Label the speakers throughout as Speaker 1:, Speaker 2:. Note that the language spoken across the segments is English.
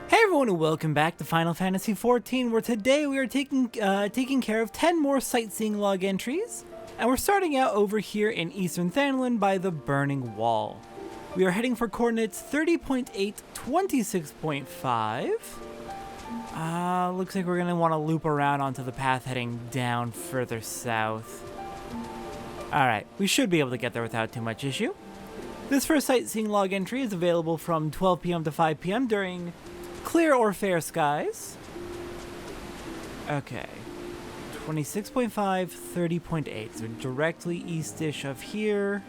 Speaker 1: Hey everyone, and welcome back to Final Fantasy XIV, where today we are taking care of 10 more sightseeing log entries, and we're starting out over here in Eastern Thanalan by the Burning Wall. We are heading for coordinates 30.8, 26.5. Looks like we're going to want to loop around onto the path heading down further south. Alright, we should be able to get there without too much issue. This first sightseeing log entry is available from 12 p.m. to 5 p.m. during clear or fair skies. Okay. 26.5, 30.8. So directly east-ish of here.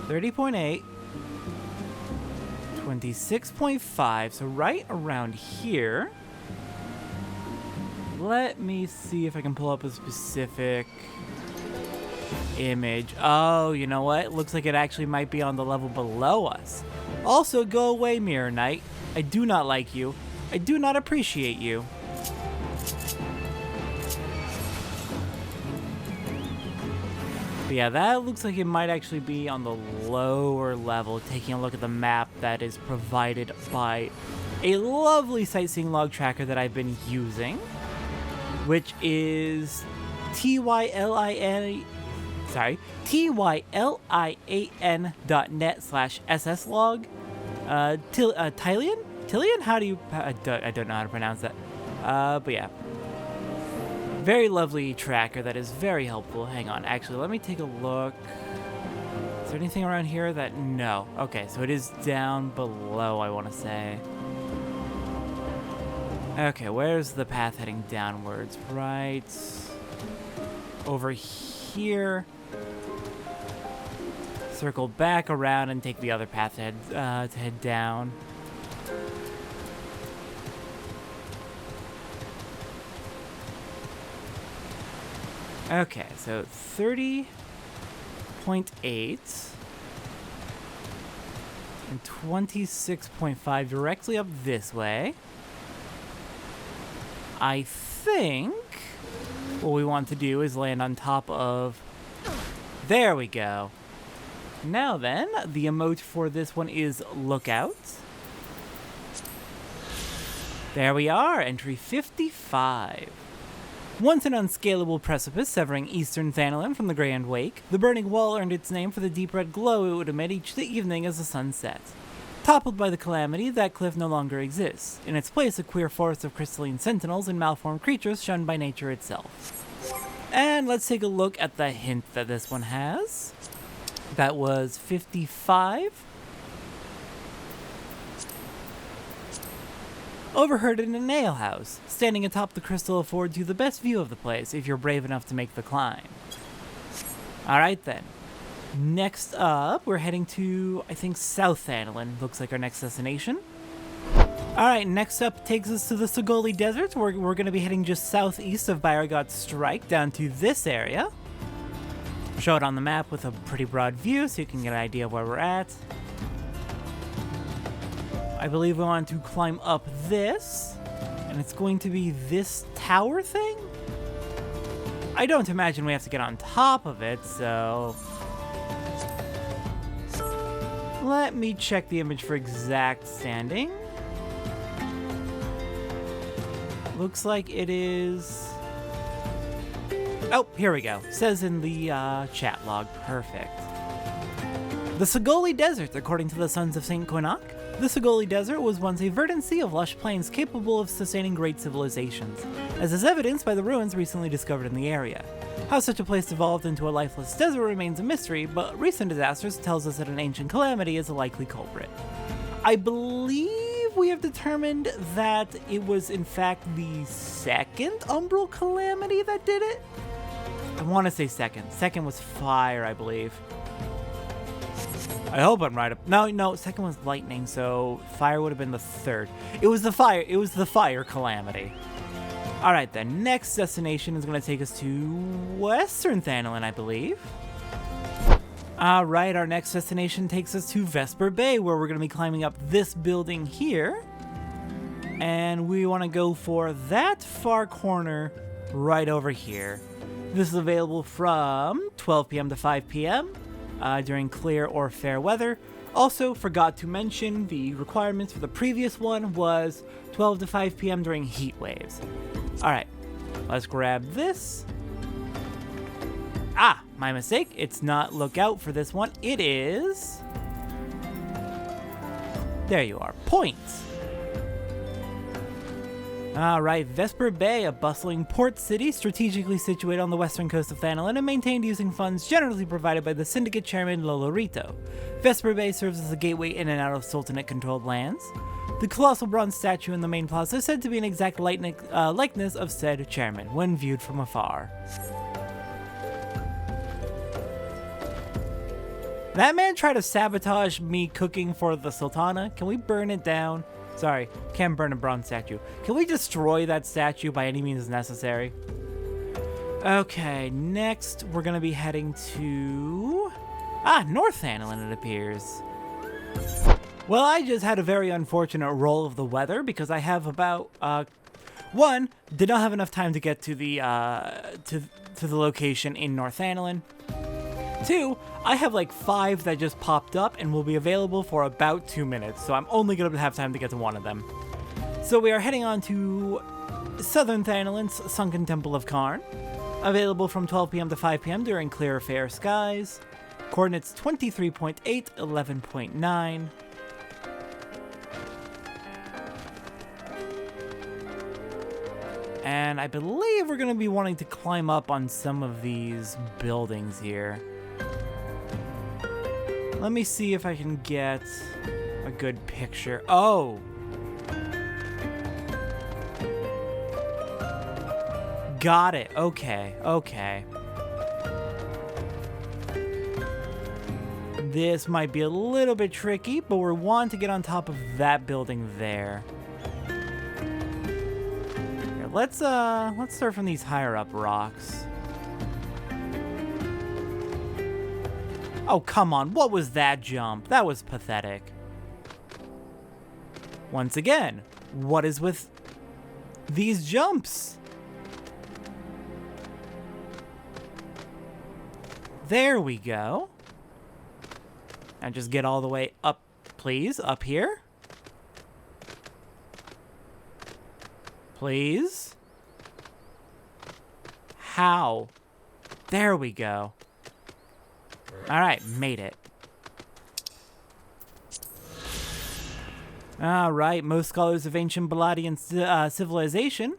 Speaker 1: 30.8. 26.5. So right around here. Let me see if I can pull up a specific image. Oh, you know what? Looks like it actually might be on the level below us. Also, go away, Mirror Knight. I do not like you. I do not appreciate you. But yeah, that looks like it might actually be on the lower level, taking a look at the map that is provided by a lovely sightseeing log tracker that I've been using, which is tylian.net/sslog. Tylian? How do you... I don't know how to pronounce that. But yeah. Very lovely tracker that is very helpful. Hang on. Actually, let me take a look. Is there anything around here that... No. Okay, so it is down below, I want to say. Okay, where's the path heading downwards? Right over here. Circle back around and take the other path to head down. Okay, so 30.8 and 26.5 directly up this way. I think what we want to do is land on top of... There we go. Now then, the emote for this one is Lookout. There we are, entry 55. Once an unscalable precipice severing eastern Thanalan from the Grand Wake, the Burning Wall earned its name for the deep red glow it would emit each evening as the sun set. Toppled by the calamity, that cliff no longer exists. In its place, a queer forest of crystalline sentinels and malformed creatures shunned by nature itself. And let's take a look at the hint that this one has. That was 55. Overheard in an alehouse. Standing atop the crystal affords you the best view of the place if you're brave enough to make the climb. Alright then. Next up, we're heading to, I think, South Thanalan. Looks like our next destination. Alright, next up takes us to the Sightseeing Desert. We're going to be heading just southeast of Byragot's Strike down to this area. Show it on the map with a pretty broad view so you can get an idea of where we're at. I believe we want to climb up this, and it's going to be this tower thing? I don't imagine we have to get on top of it, so... Let me check the image for exact standing. Looks like it is... Oh, here we go. Says in the chat log. Perfect. The Sightseeing Desert, according to the Sons of St. Quinnock. The Sightseeing Desert was once a verdant sea of lush plains capable of sustaining great civilizations, as is evidenced by the ruins recently discovered in the area. How such a place evolved into a lifeless desert remains a mystery, but recent disasters tells us that an ancient calamity is a likely culprit. I believe we have determined that it was in fact the second Umbral calamity that did it? I want to say second. Second was fire, I believe. I hope I'm right. No, second was lightning, so fire would have been the third. It was the fire calamity. Alright then, next destination is going to take us to Western Thanalan, I believe. Alright, our next destination takes us to Vesper Bay, where we're going to be climbing up this building here. And we want to go for that far corner right over here. This is available from 12 p.m. to 5 p.m. During clear or fair weather. Also, forgot to mention the requirements for the previous one was 12 to 5 p.m. during heat waves. Alright, let's grab this. Ah, my mistake. It's not lookout for this one. It is... There you are. Points. Alright, Vesper Bay, a bustling port city strategically situated on the western coast of Thanalan and maintained using funds generously provided by the Syndicate Chairman Lolorito. Vesper Bay serves as a gateway in and out of Sultanate-controlled lands. The colossal bronze statue in the main plaza is said to be an exact likeness of said chairman when viewed from afar. That man tried to sabotage me cooking for the Sultana. Can we burn it down? Sorry, can't burn a bronze statue. Can we destroy that statue by any means necessary? Okay, next we're gonna be heading to... North Thanalan, it appears. Well, I just had a very unfortunate roll of the weather because I have about, one, did not have enough time to get to the, to the location in North Thanalan. 2, I have like 5 that just popped up and will be available for about 2 minutes, so I'm only going to have time to get to one of them. So we are heading on to Southern Thanalan's Sunken Temple of Karn, available from 12 p.m. to 5 p.m. during clear, fair skies. Coordinates 23.8, 11.9. And I believe we're going to be wanting to climb up on some of these buildings here. Let me see if I can get a good picture. Oh! Got it. Okay, okay. This might be a little bit tricky, but we're wanting to get on top of that building there. Here, let's start from these higher up rocks. Oh, come on. What was that jump? That was pathetic. Once again, what is with these jumps? There we go. And just get all the way up, please. Up here. Please. How? There we go. Alright, made it. Alright, most scholars of ancient Baladian civilization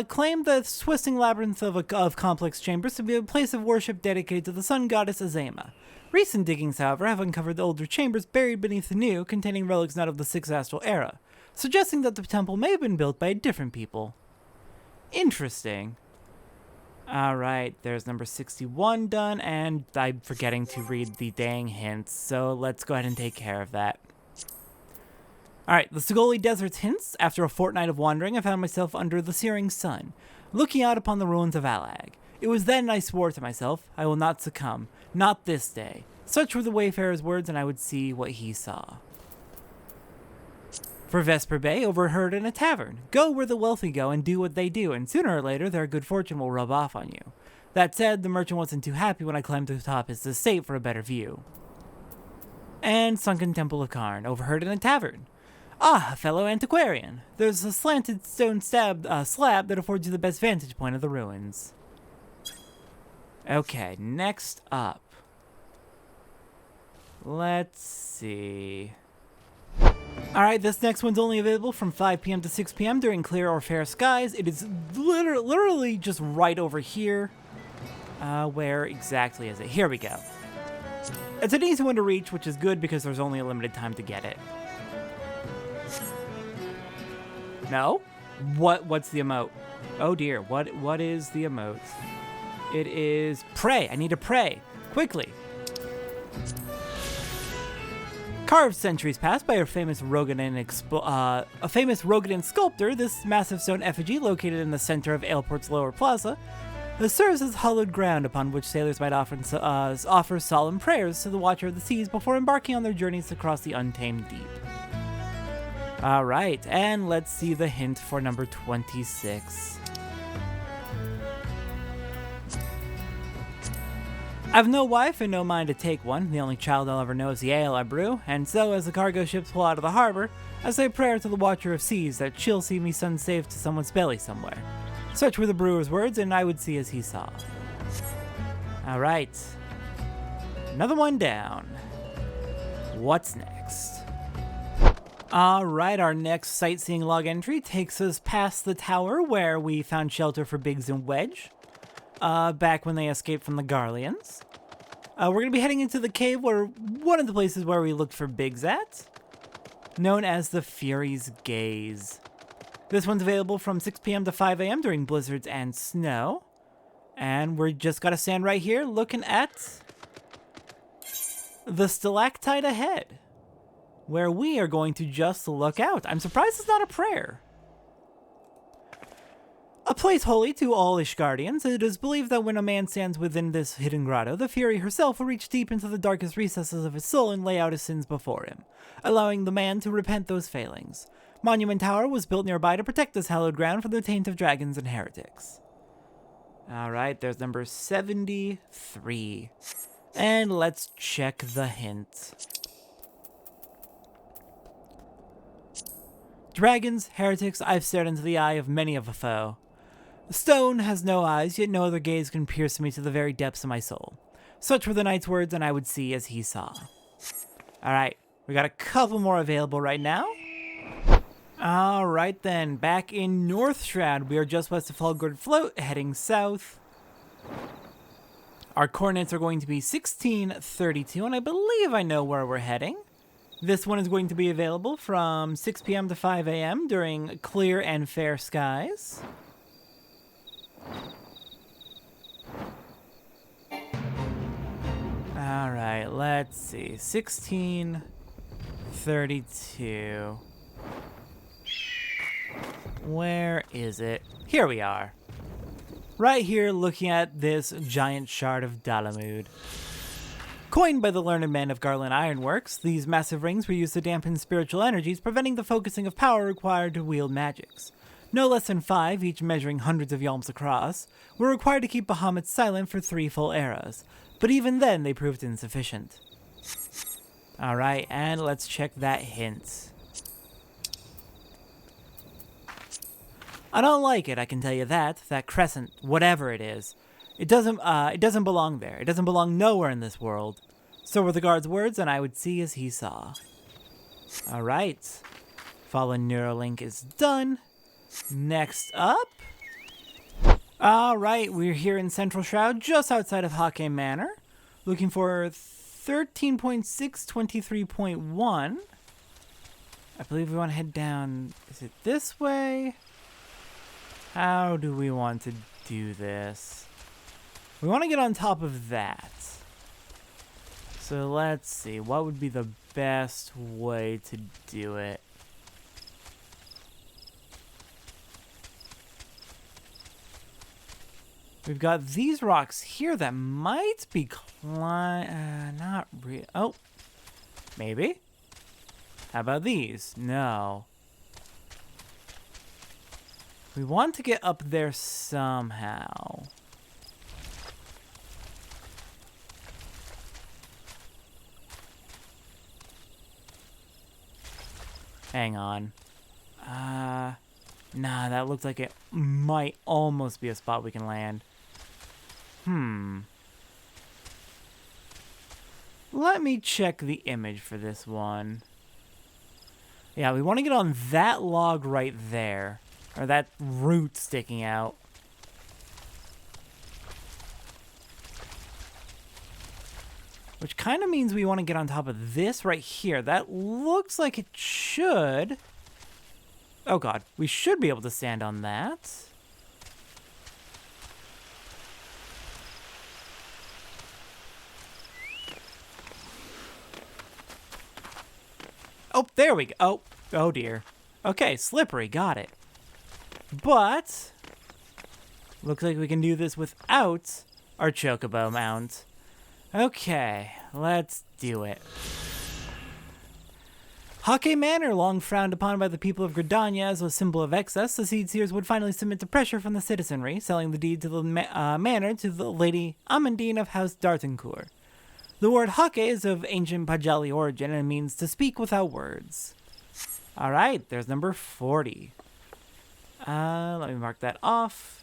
Speaker 1: claim the twisting labyrinth of complex chambers to be a place of worship dedicated to the sun goddess Azema. Recent diggings, however, have uncovered the older chambers buried beneath the new, containing relics not of the Sixth Astral Era, suggesting that the temple may have been built by a different people. Interesting. Alright, there's number 61 done, and I'm forgetting to read the dang hints, so let's go ahead and take care of that. Alright, the Sigoli Desert's hints. After a fortnight of wandering, I found myself under the searing sun, looking out upon the ruins of Alag. It was then I swore to myself, I will not succumb, not this day. Such were the wayfarer's words, and I would see what he saw. For Vesper Bay, overheard in a tavern. Go where the wealthy go and do what they do, and sooner or later their good fortune will rub off on you. That said, the merchant wasn't too happy when I climbed to the top of his estate for a better view. And Sunken Temple of Karn, overheard in a tavern. Ah, a fellow antiquarian. There's a slanted stone slab that affords you the best vantage point of the ruins. Okay, next up. Let's see. Alright, this next one's only available from 5 p.m. to 6 p.m. during clear or fair skies. It is literally just right over here. Where exactly is it? Here we go. It's an easy one to reach, which is good because there's only a limited time to get it. No? What's the emote? Oh dear, what is the emote? It is pray. I need to pray. Quickly. Carved centuries past by a famous Rogadan sculptor, this massive stone effigy, located in the center of Ailport's lower plaza, serves as hallowed ground upon which sailors might offer solemn prayers to the Watcher of the Seas before embarking on their journeys across the untamed deep. Alright, and let's see the hint for number 26. I've no wife and no mind to take one. The only child I'll ever know is the ale I brew, and so as the cargo ships pull out of the harbor, I say a prayer to the Watcher of Seas that she'll see me son safe to someone's belly somewhere. Such were the brewer's words, and I would see as he saw. Alright. Another one down. What's next? Alright, our next sightseeing log entry takes us past the tower where we found shelter for Biggs and Wedge. Back when they escaped from the Garleans. We're going to be heading into the cave where one of the places where we looked for Biggs at, known as the Fury's Gaze. This one's available from 6 p.m. to 5 a.m. during blizzards and snow. And we're just got to stand right here looking at the stalactite ahead, where we are going to just look out. I'm surprised it's not a prayer. A place holy to all Ishgardians, it is believed that when a man stands within this hidden grotto, the Fury herself will reach deep into the darkest recesses of his soul and lay out his sins before him, allowing the man to repent those failings. Monument Tower was built nearby to protect this hallowed ground from the taint of dragons and heretics. Alright, there's number 73. And let's check the hint. Dragons, heretics, I've stared into the eye of many of a foe. The stone has no eyes, yet no other gaze can pierce me to the very depths of my soul. Such were the knight's words, and I would see as he saw. Alright, we got a couple more available right now. Alright then, back in North Shroud, we are just west of Falgord Float, heading south. Our coordinates are going to be 1632, and I believe I know where we're heading. This one is going to be available from 6 p.m. to 5 a.m. during clear and fair skies. Alright, let's see. 1632. Where is it? Here we are. Right here, looking at this giant shard of Dalamud. Coined by the learned men of Garland Ironworks, these massive rings were used to dampen spiritual energies, preventing the focusing of power required to wield magics. No less than 5, each measuring hundreds of yalms across, were required to keep Bahamut silent for 3 full eras, but even then they proved insufficient. Alright, and let's check that hint. I don't like it, I can tell you that. That crescent, whatever it is. It doesn't belong there. It doesn't belong nowhere in this world. So were the guard's words, and I would see as he saw. Alright. Fallen Neuralink is done. Next up. Alright, we're here in Central Shroud, just outside of Hawkeye Manor. Looking for 13.623.1. I believe we want to head down. Is it this way? How do we want to do this? We want to get on top of that. So let's see. What would be the best way to do it? We've got these rocks here that might be not real. Oh, maybe. How about these? No. We want to get up there somehow. Hang on. Nah, that looks like it might almost be a spot we can land. Let me check the image for this one. Yeah, we want to get on that log right there. Or that root sticking out. Which kind of means we want to get on top of this right here. That looks like it should. Oh god, we should be able to stand on that. Oh, there we go. Oh dear. Okay, slippery, got it. But looks like we can do this without our chocobo mount. Okay, let's do it. Hake Manor, long frowned upon by the people of Gridania as a symbol of excess, the Seedseers would finally submit to pressure from the citizenry, selling the deed to the manor to the Lady Amandine of House D'Artancourt. The word Hake is of ancient Pajali origin and means to speak without words. Alright, there's number 40. Let me mark that off.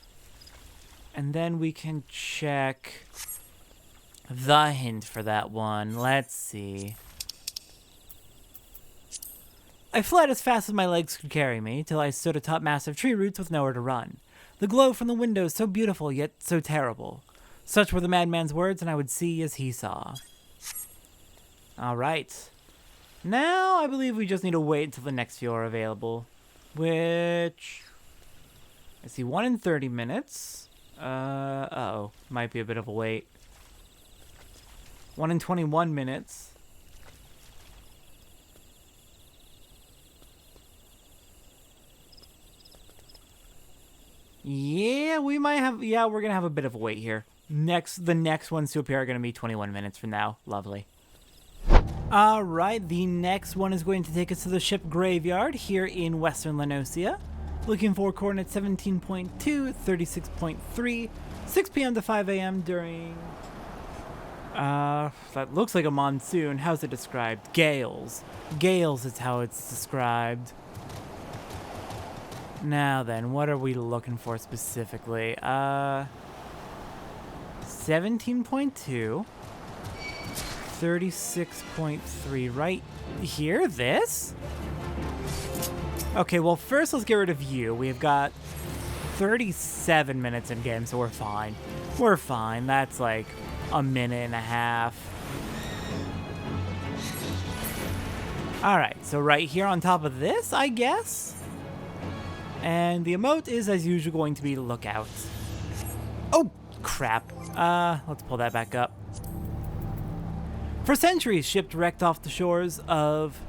Speaker 1: And then we can check the hint for that one. Let's see. I fled as fast as my legs could carry me, till I stood atop massive tree roots with nowhere to run. The glow from the windows so beautiful, yet so terrible. Such were the madman's words, and I would see as he saw. Alright. Now, I believe we just need to wait until the next few are available. Which... I see 1 in 30 minutes. Uh-oh. Might be a bit of a wait. 1 in 21 minutes. Yeah, we might have... Yeah, we're going to have a bit of a wait here. The next ones to appear are going to be 21 minutes from now. Lovely. Alright, the next one is going to take us to the ship graveyard here in Western Lenosia. Looking for coordinates 17.2, 36.3, 6 p.m. to 5 a.m. during... that looks like a monsoon. How's it described? Gales. Gales is how it's described. Now then, what are we looking for specifically? 17.2, 36.3, right here? This? Okay, well first let's get rid of you. We've got 37 minutes in game, so we're fine. We're fine. That's like a minute and a half. Alright, so right here on top of this, I guess? And the emote is, as usual, going to be lookout. Oh, crap. Let's pull that back up. For centuries, ships wrecked off the shores of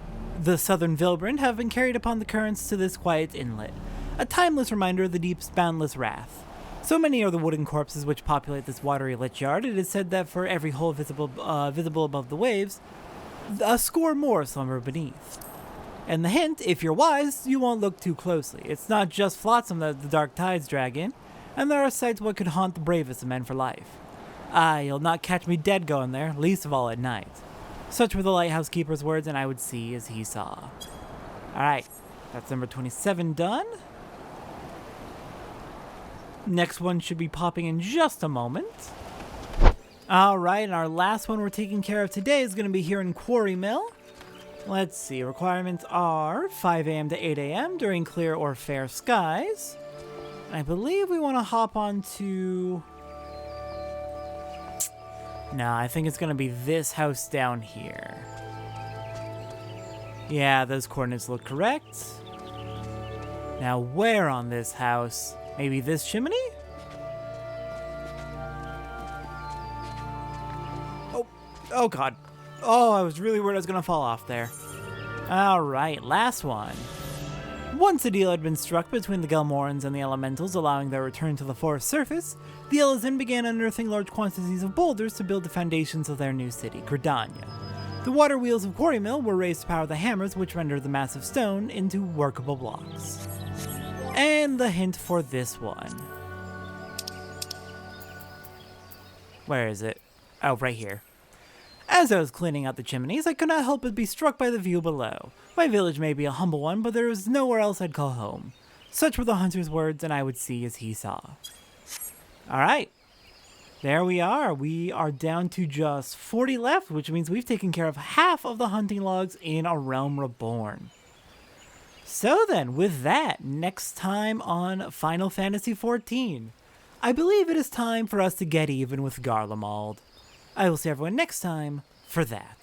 Speaker 1: the southern Vilbrand have been carried upon the currents to this quiet inlet, a timeless reminder of the deep's boundless wrath. So many are the wooden corpses which populate this watery lich yard, it is said that for every hole visible above the waves, a score more slumber beneath. And the hint, if you're wise, you won't look too closely. It's not just flotsam that the dark tides drag in, and there are sights what could haunt the bravest of men for life. You'll not catch me dead going there, least of all at night. Such were the lighthouse keeper's words, and I would see as he saw. Alright, that's number 27 done. Next one should be popping in just a moment. Alright, and our last one we're taking care of today is going to be here in Quarry Mill. Let's see, requirements are 5 a.m. to 8 a.m. during clear or fair skies. And I believe we want to hop on to... No, I think it's going to be this house down here. Yeah, those coordinates look correct. Now, where on this house? Maybe this chimney? Oh god. Oh, I was really worried I was going to fall off there. Alright, last one. Once a deal had been struck between the Gelmorans and the Elementals, allowing their return to the forest surface, the Elezen began unearthing large quantities of boulders to build the foundations of their new city, Gridania. The water wheels of Quarry Mill were raised to power the hammers which rendered the massive stone into workable blocks. And the hint for this one. Where is it? Oh, right here. As I was cleaning out the chimneys, I could not help but be struck by the view below. My village may be a humble one, but there was nowhere else I'd call home. Such were the hunter's words, and I would see as he saw. Alright. There we are. We are down to just 40 left, which means we've taken care of half of the hunting logs in A Realm Reborn. So then, with that, next time on Final Fantasy XIV, I believe it is time for us to get even with Garlemald. I will see everyone next time for that.